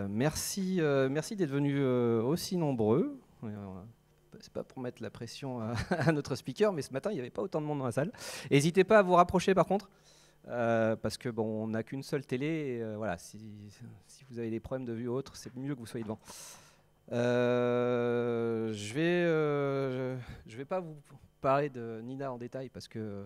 Merci d'être venus aussi nombreux. C'est pas pour mettre la pression à notre speaker, mais ce matin, il n'y avait pas autant de monde dans la salle. N'hésitez pas à vous rapprocher, par contre, parce que bon, on n'a qu'une seule télé. Et, voilà, si vous avez des problèmes de vue ou autre, c'est mieux que vous soyez devant. Je vais pas vous parler de Nina en détail, parce que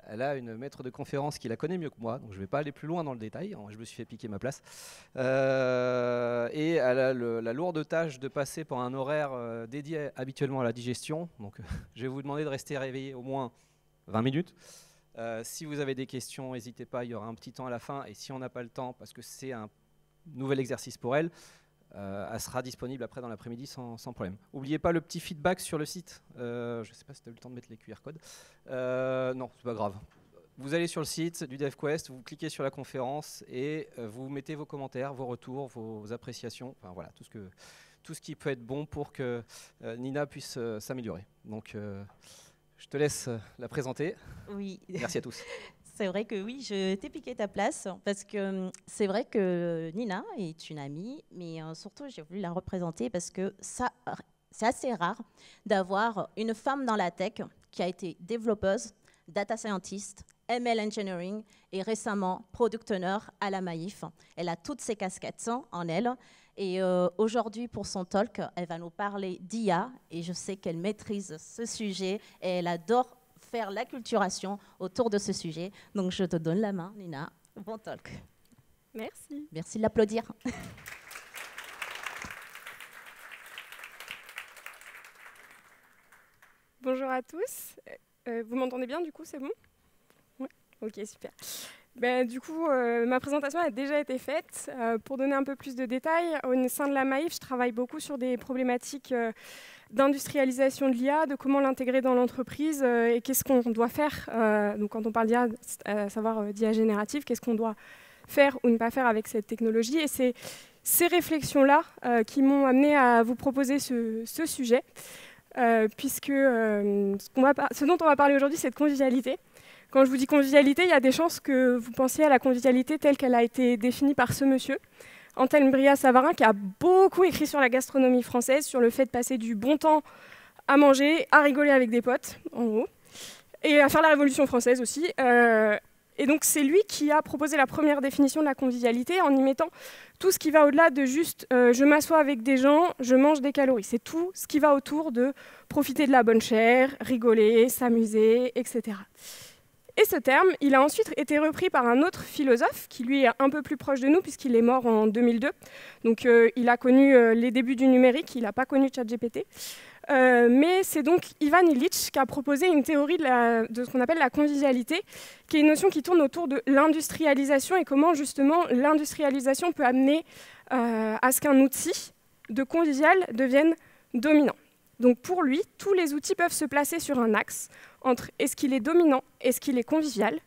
elle a une maître de conférence qui la connaît mieux que moi, donc je ne vais pas aller plus loin dans le détail, je me suis fait piquer ma place. Et elle a la lourde tâche de passer pour un horaire dédié habituellement à la digestion, donc je vais vous demander de rester réveillé au moins 20 minutes. Si vous avez des questions, n'hésitez pas, il y aura un petit temps à la fin, et si on n'a pas le temps, parce que c'est un nouvel exercice pour elle, elle sera disponible après dans l'après-midi sans problème. N'oubliez pas le petit feedback sur le site. Je ne sais pas si tu as eu le temps de mettre les QR codes. Non, c'est pas grave. Vous allez sur le site du DevQuest, vous cliquez sur la conférence et vous mettez vos commentaires, vos retours, vos appréciations. Enfin voilà, tout ce qui peut être bon pour que Nina puisse s'améliorer. Donc je te laisse la présenter. Oui. Merci à tous. C'est vrai que oui, je t'ai piqué ta place parce que c'est vrai que Nina est une amie, mais surtout j'ai voulu la représenter parce que c'est assez rare d'avoir une femme dans la tech qui a été développeuse, data scientist, ML engineering et récemment product owner à la Maïf. Elle a toutes ces casquettes en elle. Et aujourd'hui, pour son talk, elle va nous parler d'IA et je sais qu'elle maîtrise ce sujet et elle adore faire l'acculturation autour de ce sujet. Donc, je te donne la main, Nina. Bon talk. Merci. Merci de l'applaudir. Bonjour à tous. Vous m'entendez bien, du coup, c'est bon? Oui. Ok, super. Ben, du coup, ma présentation a déjà été faite. Pour donner un peu plus de détails, au sein de la Maïf, je travaille beaucoup sur des problématiques d'industrialisation de l'IA, de comment l'intégrer dans l'entreprise et qu'est-ce qu'on doit faire. Donc quand on parle d'IA, à savoir d'IA générative, qu'est-ce qu'on doit faire ou ne pas faire avec cette technologie. Et c'est ces réflexions-là qui m'ont amené à vous proposer ce sujet, puisque ce dont on va parler aujourd'hui, c'est de convivialité. Quand je vous dis convivialité, il y a des chances que vous pensiez à la convivialité telle qu'elle a été définie par ce monsieur, Antelme Brillat-Savarin, qui a beaucoup écrit sur la gastronomie française, sur le fait de passer du bon temps à manger, à rigoler avec des potes, en gros, et à faire la Révolution française aussi. Et donc c'est lui qui a proposé la première définition de la convivialité en y mettant tout ce qui va au-delà de juste je m'assois avec des gens, je mange des calories. C'est tout ce qui va autour de profiter de la bonne chair, rigoler, s'amuser, etc. Et ce terme, il a ensuite été repris par un autre philosophe qui, lui, est un peu plus proche de nous puisqu'il est mort en 2002. Donc, il a connu les débuts du numérique, il n'a pas connu ChatGPT. Mais c'est donc Ivan Illich qui a proposé une théorie de ce qu'on appelle la convivialité, qui est une notion qui tourne autour de l'industrialisation et comment, justement, l'industrialisation peut amener à ce qu'un outil de convivial devienne dominant. Donc pour lui, tous les outils peuvent se placer sur un axe entre est-ce qu'il est dominant, est-ce qu'il est convivial.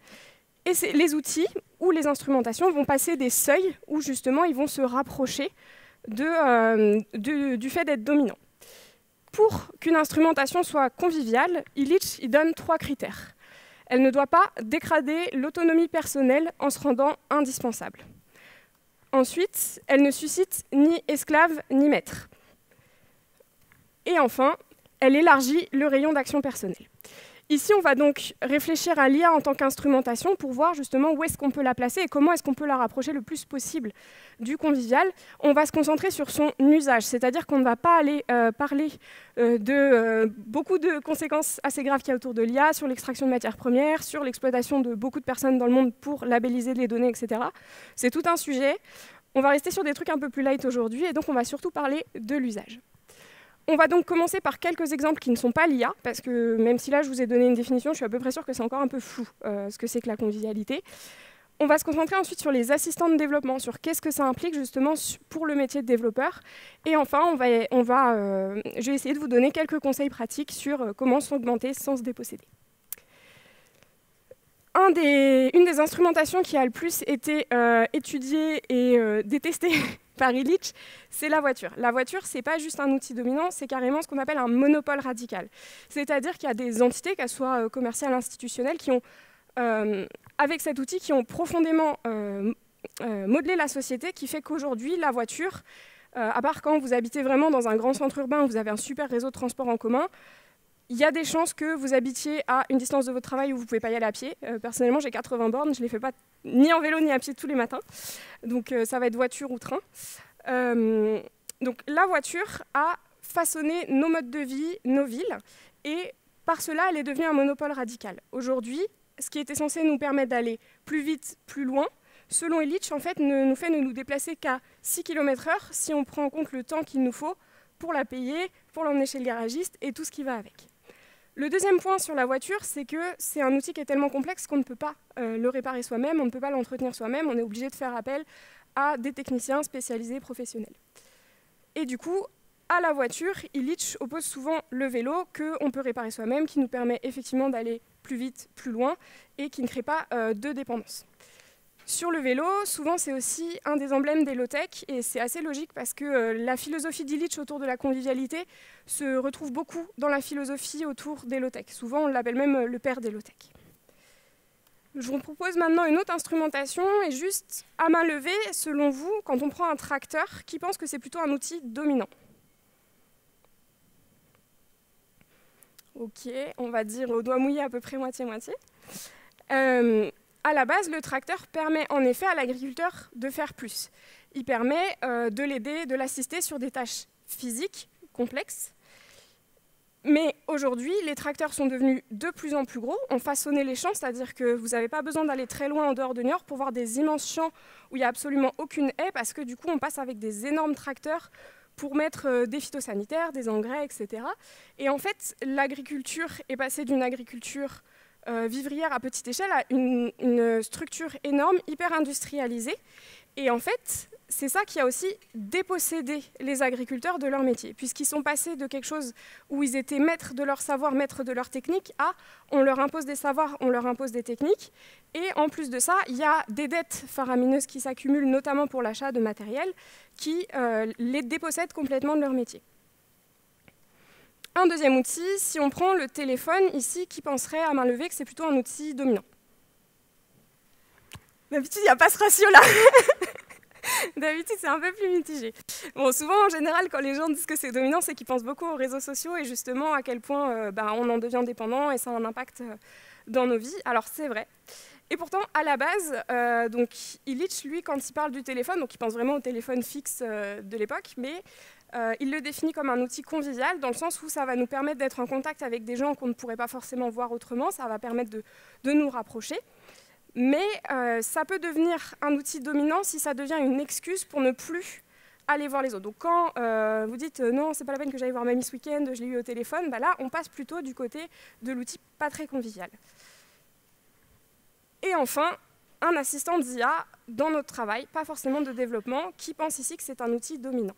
Et les outils ou les instrumentations vont passer des seuils où justement ils vont se rapprocher du fait d'être dominant. Pour qu'une instrumentation soit conviviale, Illich il donne 3 critères. Elle ne doit pas dégrader l'autonomie personnelle en se rendant indispensable. Ensuite, elle ne suscite ni esclave ni maître. Et enfin, elle élargit le rayon d'action personnelle. Ici, on va donc réfléchir à l'IA en tant qu'instrumentation pour voir justement où est-ce qu'on peut la placer et comment est-ce qu'on peut la rapprocher le plus possible du convivial. On va se concentrer sur son usage, c'est-à-dire qu'on ne va pas aller parler de beaucoup de conséquences assez graves qu'il y a autour de l'IA, sur l'extraction de matières premières, sur l'exploitation de beaucoup de personnes dans le monde pour labelliser les données, etc. C'est tout un sujet. On va rester sur des trucs un peu plus light aujourd'hui et donc on va surtout parler de l'usage. On va donc commencer par quelques exemples qui ne sont pas l'IA, parce que même si là je vous ai donné une définition, je suis à peu près sûre que c'est encore un peu flou ce que c'est que la convivialité. On va se concentrer ensuite sur les assistants de développement, sur qu'est-ce que ça implique justement pour le métier de développeur. Et enfin, je vais essayer de vous donner quelques conseils pratiques sur comment s'augmenter sans se déposséder. Une des instrumentations qui a le plus été étudiée et détestée par Illich, c'est la voiture. La voiture, ce n'est pas juste un outil dominant, c'est carrément ce qu'on appelle un monopole radical. C'est-à-dire qu'il y a des entités, qu'elles soient commerciales, institutionnelles, qui ont, avec cet outil, qui ont profondément modeler la société qui fait qu'aujourd'hui, la voiture, à part quand vous habitez vraiment dans un grand centre urbain où vous avez un super réseau de transport en commun, il y a des chances que vous habitiez à une distance de votre travail où vous ne pouvez pas y aller à pied. Personnellement, j'ai 80 bornes, je ne les fais pas ni en vélo ni à pied tous les matins. Donc ça va être voiture ou train. Donc la voiture a façonné nos modes de vie, nos villes, et par cela, elle est devenue un monopole radical. Aujourd'hui, ce qui était censé nous permettre d'aller plus vite, plus loin, selon Illich, en fait, ne nous déplacer qu'à 6 km/h si on prend en compte le temps qu'il nous faut pour la payer, pour l'emmener chez le garagiste et tout ce qui va avec. Le deuxième point sur la voiture, c'est que c'est un outil qui est tellement complexe qu'on ne peut pas le réparer soi-même, on ne peut pas l'entretenir soi-même, on est obligé de faire appel à des techniciens spécialisés professionnels. Et du coup, à la voiture, Illich oppose souvent le vélo qu'on peut réparer soi-même, qui nous permet effectivement d'aller plus vite, plus loin, et qui ne crée pas de dépendance. Sur le vélo, souvent c'est aussi un des emblèmes des low-tech, et c'est assez logique parce que la philosophie d'Illich autour de la convivialité se retrouve beaucoup dans la philosophie autour des low-tech. Souvent on l'appelle même le père des low-tech. Je vous propose maintenant une autre instrumentation, et juste à main levée, selon vous, quand on prend un tracteur, qui pense que c'est plutôt un outil dominant? Ok, on va dire au doigt mouillé à peu près moitié-moitié. À la base, le tracteur permet en effet à l'agriculteur de faire plus. Il permet de l'aider, de l'assister sur des tâches physiques complexes. Mais aujourd'hui, les tracteurs sont devenus de plus en plus gros, ont façonné les champs, c'est-à-dire que vous n'avez pas besoin d'aller très loin en dehors de Niort pour voir des immenses champs où il n'y a absolument aucune haie, parce que du coup, on passe avec des énormes tracteurs pour mettre des phytosanitaires, des engrais, etc. Et en fait, l'agriculture est passée d'une agriculture vivrière à petite échelle à une structure énorme, hyper industrialisée. Et en fait, c'est ça qui a aussi dépossédé les agriculteurs de leur métier, puisqu'ils sont passés de quelque chose où ils étaient maîtres de leur savoir, maîtres de leur technique, à on leur impose des savoirs, on leur impose des techniques. Et en plus de ça, il y a des dettes faramineuses qui s'accumulent, notamment pour l'achat de matériel, qui les dépossèdent complètement de leur métier. Un deuxième outil, si on prend le téléphone, ici, qui penserait à main levée que c'est plutôt un outil dominant? D'habitude, il n'y a pas ce ratio-là. D'habitude, c'est un peu plus mitigé. Bon, souvent, en général, quand les gens disent que c'est dominant, c'est qu'ils pensent beaucoup aux réseaux sociaux et justement à quel point on en devient dépendant et ça a un impact dans nos vies. Alors, c'est vrai. Et pourtant, à la base, donc Illich, lui, quand il parle du téléphone, donc il pense vraiment au téléphone fixe de l'époque, mais il le définit comme un outil convivial, dans le sens où ça va nous permettre d'être en contact avec des gens qu'on ne pourrait pas forcément voir autrement, ça va permettre de nous rapprocher. Mais ça peut devenir un outil dominant si ça devient une excuse pour ne plus aller voir les autres. Donc quand vous dites non, c'est pas la peine que j'aille voir mamie ce week-end, je l'ai eu au téléphone, bah là on passe plutôt du côté de l'outil pas très convivial. Et enfin, un assistant d'IA dans notre travail, pas forcément de développement, qui pense ici que c'est un outil dominant.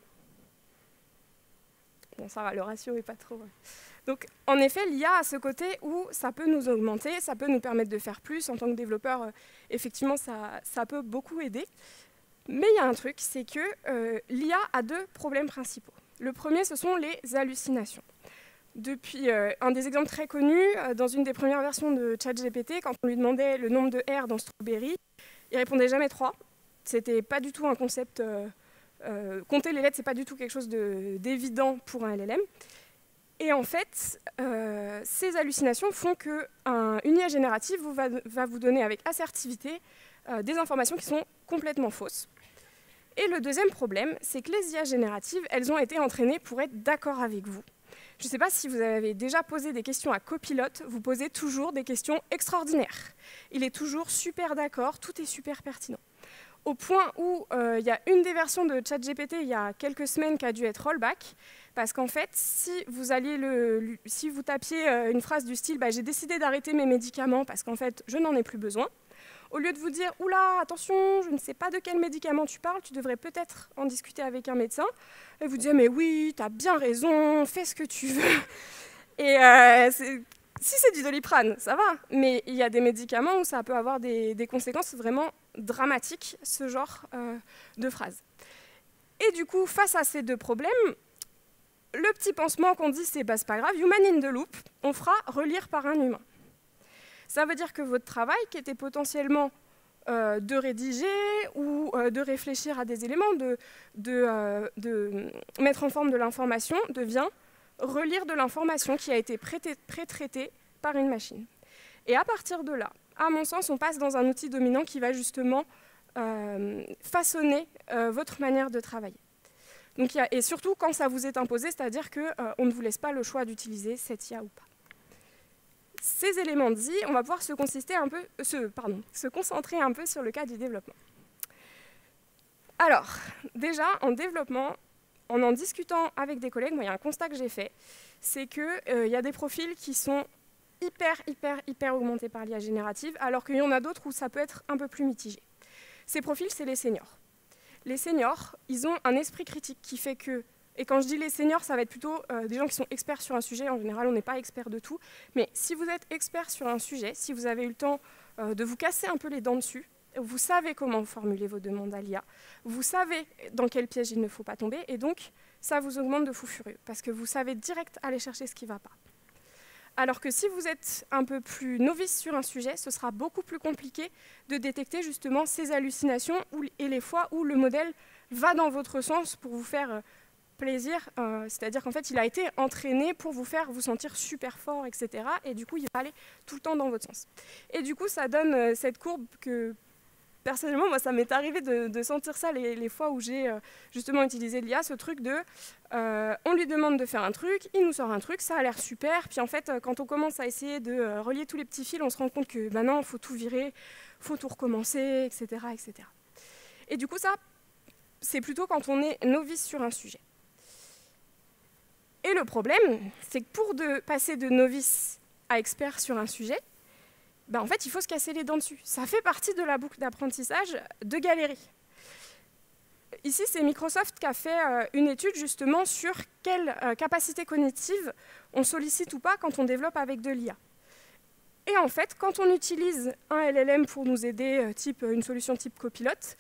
Bon, ça va, le ratio n'est pas trop... Donc, en effet, l'IA a ce côté où ça peut nous augmenter, ça peut nous permettre de faire plus. En tant que développeur, effectivement, ça peut beaucoup aider. Mais il y a un truc, c'est que l'IA a deux problèmes principaux. Le premier, ce sont les hallucinations. Depuis un des exemples très connus, dans une des premières versions de ChatGPT, quand on lui demandait le nombre de R dans Strawberry, il répondait jamais 3. C'était pas du tout un concept... compter les lettres, c'est pas du tout quelque chose d'évident pour un LLM. Et en fait, ces hallucinations font qu'une IA générative va vous donner avec assertivité des informations qui sont complètement fausses. Et le deuxième problème, c'est que les IA génératives, elles ont été entraînées pour être d'accord avec vous. Je ne sais pas si vous avez déjà posé des questions à Copilot, vous posez toujours des questions extraordinaires. Il est toujours super d'accord, tout est super pertinent. Au point où il y a une des versions de ChatGPT il y a quelques semaines qui a dû être rollback, parce qu'en fait, si vous tapiez une phrase du style « j'ai décidé d'arrêter mes médicaments parce qu'en fait, je n'en ai plus besoin », au lieu de vous dire « oula, attention, je ne sais pas de quel médicament tu parles, tu devrais peut-être en discuter avec un médecin », et vous dites « mais oui, tu as bien raison, fais ce que tu veux ». Et si c'est du Doliprane, ça va, mais il y a des médicaments où ça peut avoir des conséquences vraiment dramatiques, ce genre de phrase. Et du coup, face à ces deux problèmes, le petit pansement qu'on dit, c'est pas grave, human in the loop, on fera relire par un humain. Ça veut dire que votre travail, qui était potentiellement de rédiger ou de réfléchir à des éléments, de mettre en forme de l'information, devient relire de l'information qui a été pré-traitée par une machine. Et à partir de là, à mon sens, on passe dans un outil dominant qui va justement façonner votre manière de travailler. Donc, et surtout quand ça vous est imposé, c'est-à-dire qu'on ne vous laisse pas le choix d'utiliser cette IA ou pas. Ces éléments dits, on va pouvoir se concentrer un peu sur le cas du développement. Alors, déjà, en développement, en discutant avec des collègues, moi, il y a un constat que j'ai fait, c'est qu'il y a des profils qui sont hyper augmentés par l'IA générative, alors qu'il y en a d'autres où ça peut être un peu plus mitigé. Ces profils, c'est les seniors. Les seniors, ils ont un esprit critique qui fait que, et quand je dis les seniors, ça va être plutôt des gens qui sont experts sur un sujet. En général, on n'est pas expert de tout. Mais si vous êtes expert sur un sujet, si vous avez eu le temps de vous casser un peu les dents dessus, vous savez comment formuler vos demandes à l'IA, vous savez dans quel piège il ne faut pas tomber, et donc ça vous augmente de fou furieux, parce que vous savez direct aller chercher ce qui ne va pas. Alors que si vous êtes un peu plus novice sur un sujet, ce sera beaucoup plus compliqué de détecter justement ces hallucinations et les fois où le modèle va dans votre sens pour vous faire plaisir, c'est-à-dire qu'en fait, il a été entraîné pour vous faire vous sentir super fort, etc. Et du coup, il va aller tout le temps dans votre sens. Et du coup, ça donne cette courbe que, personnellement, moi, ça m'est arrivé de sentir ça les fois où j'ai justement utilisé l'IA, ce truc de on lui demande de faire un truc, il nous sort un truc, ça a l'air super, puis en fait, quand on commence à essayer de relier tous les petits fils, on se rend compte que non, il faut tout virer, il faut tout recommencer, etc., etc. Et du coup, ça, c'est plutôt quand on est novice sur un sujet. Et le problème, c'est que pour passer de novice à expert sur un sujet, en fait, il faut se casser les dents dessus. Ça fait partie de la boucle d'apprentissage de Galerie. Ici, c'est Microsoft qui a fait une étude justement sur quelle capacité cognitive on sollicite ou pas quand on développe avec de l'IA. Et en fait, quand on utilise un LLM pour nous aider, une solution type copilote,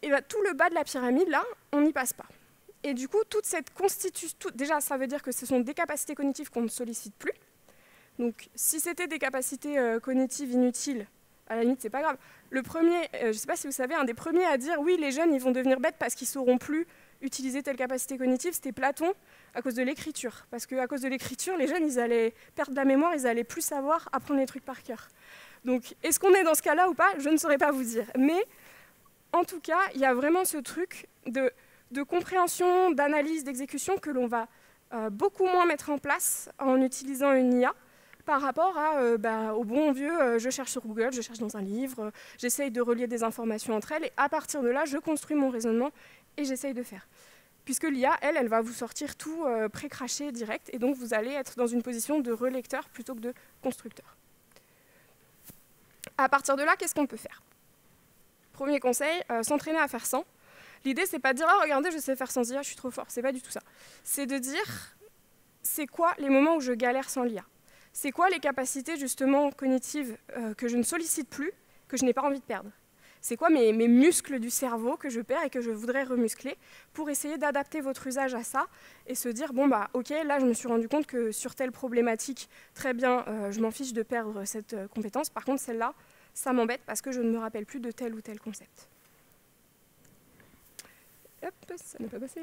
tout le bas de la pyramide, là, on n'y passe pas. Et du coup, toute cette constitution, déjà, ça veut dire que ce sont des capacités cognitives qu'on ne sollicite plus. Donc, si c'était des capacités cognitives inutiles, à la limite, c'est pas grave. Le premier, je ne sais pas si vous savez, un des premiers à dire oui, les jeunes, ils vont devenir bêtes parce qu'ils ne sauront plus utiliser telle capacité cognitive, c'était Platon, à cause de l'écriture. Parce qu'à cause de l'écriture, les jeunes, ils allaient perdre la mémoire, ils allaient plus savoir apprendre les trucs par cœur. Donc, est-ce qu'on est dans ce cas-là ou pas? Je ne saurais pas vous dire. Mais, en tout cas, il y a vraiment ce truc de compréhension, d'analyse, d'exécution que l'on va beaucoup moins mettre en place en utilisant une IA par rapport au bon vieux, je cherche sur Google, je cherche dans un livre, j'essaye de relier des informations entre elles, et à partir de là, je construis mon raisonnement et j'essaye de faire. Puisque l'IA, elle va vous sortir tout pré-craché direct, et donc vous allez être dans une position de relecteur plutôt que de constructeur. À partir de là, qu'est-ce qu'on peut faire? Premier conseil, s'entraîner à faire sans. L'idée, c'est pas de dire « Ah, regardez, je sais faire sans IA, je suis trop fort ». C'est pas du tout ça. C'est de dire « C'est quoi les moments où je galère sans l'IA » C'est quoi les capacités justement cognitives que je ne sollicite plus, que je n'ai pas envie de perdre? C'est quoi mes muscles du cerveau que je perds et que je voudrais remuscler pour essayer d'adapter votre usage à ça et se dire, bon, ok, là, je me suis rendu compte que sur telle problématique, très bien, je m'en fiche de perdre cette compétence. Par contre, celle-là, ça m'embête parce que je ne me rappelle plus de tel ou tel concept. Hop, ça n'est pas passé.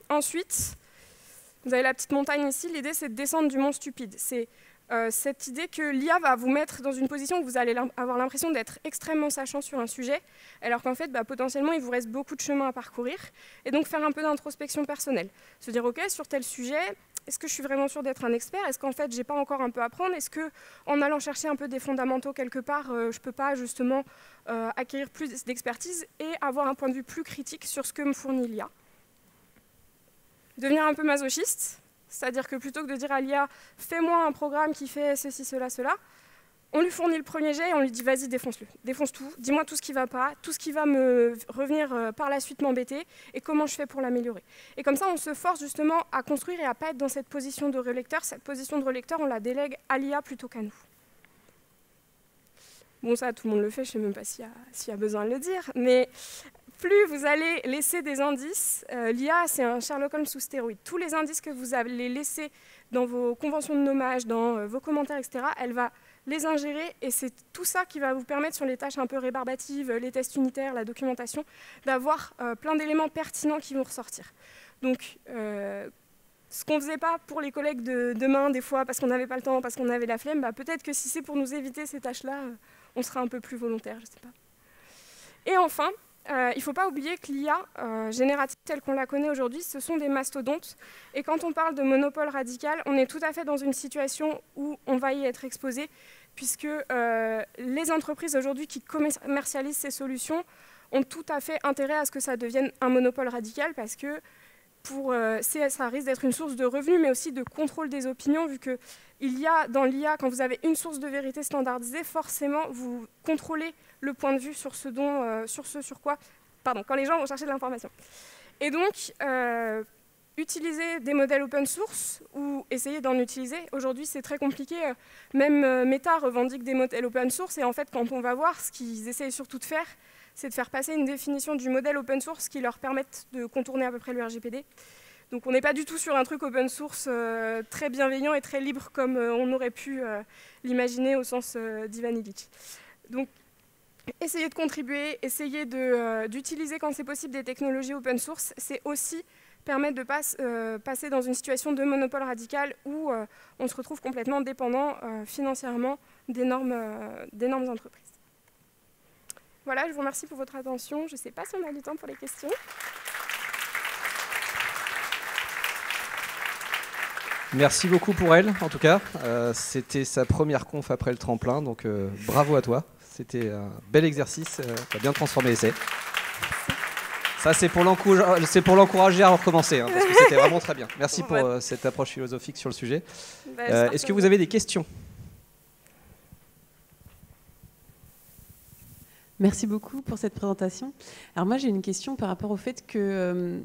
Ensuite, vous avez la petite montagne ici. L'idée, c'est de descendre du mont stupide. C'est cette idée que l'IA va vous mettre dans une position où vous allez avoir l'impression d'être extrêmement sachant sur un sujet, alors qu'en fait, potentiellement, il vous reste beaucoup de chemin à parcourir. Et donc, faire un peu d'introspection personnelle. Se dire, OK, sur tel sujet, est-ce que je suis vraiment sûre d'être un expert? Est-ce qu'en fait, je n'ai pas encore un peu à apprendre? Est-ce qu'en allant chercher un peu des fondamentaux quelque part, je ne peux pas justement acquérir plus d'expertise et avoir un point de vue plus critique sur ce que me fournit l'IA? Devenir un peu masochiste, c'est-à-dire que plutôt que de dire à l'IA « fais-moi un programme qui fait ceci, cela, cela », on lui fournit le premier jet et on lui dit « vas-y, défonce-le, défonce tout, dis-moi tout ce qui ne va pas, tout ce qui va me revenir par la suite m'embêter et comment je fais pour l'améliorer ». Et comme ça, on se force justement à construire et à ne pas être dans cette position de relecteur. Cette position de relecteur, on la délègue à l'IA plutôt qu'à nous. Bon, ça, tout le monde le fait, je ne sais même pas s'il y a besoin de le dire, mais plus vous allez laisser des indices, l'IA, c'est un Sherlock Holmes sous stéroïde. Tous les indices que vous allez laisser dans vos conventions de nommage, dans vos commentaires, etc., elle va les ingérer, et c'est tout ça qui va vous permettre sur les tâches un peu rébarbatives, les tests unitaires, la documentation, d'avoir plein d'éléments pertinents qui vont ressortir. Donc, ce qu'on ne faisait pas pour les collègues de demain, des fois, parce qu'on n'avait pas le temps, parce qu'on avait la flemme, bah, peut-être que si c'est pour nous éviter ces tâches-là, on sera un peu plus volontaire, je ne sais pas. Et enfin, il ne faut pas oublier que l'IA générative telle qu'on la connaît aujourd'hui, ce sont des mastodontes. Et quand on parle de monopole radical, on est tout à fait dans une situation où on va y être exposé, puisque les entreprises aujourd'hui qui commercialisent ces solutions ont tout à fait intérêt à ce que ça devienne un monopole radical, parce que ça risque d'être une source de revenus, mais aussi de contrôle des opinions, vu que il y a dans l'IA, quand vous avez une source de vérité standardisée, forcément, vous contrôlez le point de vue sur ce sur quoi, quand les gens vont chercher de l'information. Et donc, utiliser des modèles open source ou essayer d'en utiliser, aujourd'hui c'est très compliqué. Même Meta revendique des modèles open source, et en fait, quand on va voir, ce qu'ils essayent surtout de faire, c'est de faire passer une définition du modèle open source qui leur permette de contourner à peu près le RGPD. Donc on n'est pas du tout sur un truc open source très bienveillant et très libre comme on aurait pu l'imaginer au sens d'Ivan Illich. Donc essayez de contribuer, essayez d'utiliser quand c'est possible des technologies open source, c'est aussi permettre de passer dans une situation de monopole radical où on se retrouve complètement dépendant financièrement d'énormes entreprises. Voilà, je vous remercie pour votre attention. Je ne sais pas si on a du temps pour les questions. Merci beaucoup pour elle, en tout cas. C'était sa première conf après le tremplin, donc bravo à toi. C'était un bel exercice, tu as bien transformé l'essai. Ça, c'est pour l'encourager à recommencer, hein, parce que c'était vraiment très bien. Merci pour cette approche philosophique sur le sujet. Est-ce que vous avez des questions ? Merci beaucoup pour cette présentation. Alors moi, j'ai une question par rapport au fait que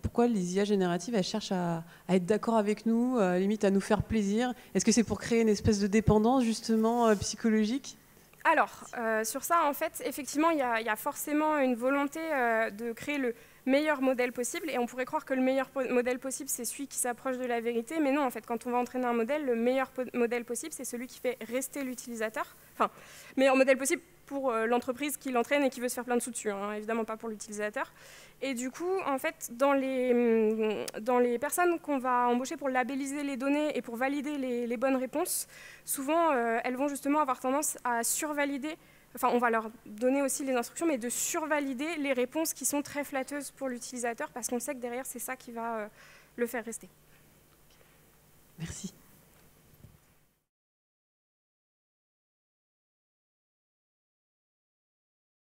pourquoi les IA génératives, elles cherchent à être d'accord avec nous, limite à nous faire plaisir. Est-ce que c'est pour créer une espèce de dépendance, justement, psychologique ? Alors, sur ça, en fait, effectivement, il y a forcément une volonté de créer le meilleur modèle possible, et on pourrait croire que le meilleur modèle possible, c'est celui qui s'approche de la vérité, mais non, en fait, quand on va entraîner un modèle, le meilleur modèle possible, c'est celui qui fait rester l'utilisateur. Enfin, meilleur modèle possible pour l'entreprise qui l'entraîne et qui veut se faire plein de sous dessus, hein, évidemment pas pour l'utilisateur. Et du coup, en fait, dans les personnes qu'on va embaucher pour labelliser les données et pour valider les bonnes réponses, souvent, elles vont justement avoir tendance à survalider. Enfin, on va leur donner aussi les instructions, mais de survalider les réponses qui sont très flatteuses pour l'utilisateur, parce qu'on sait que derrière, c'est ça qui va le faire rester. Merci.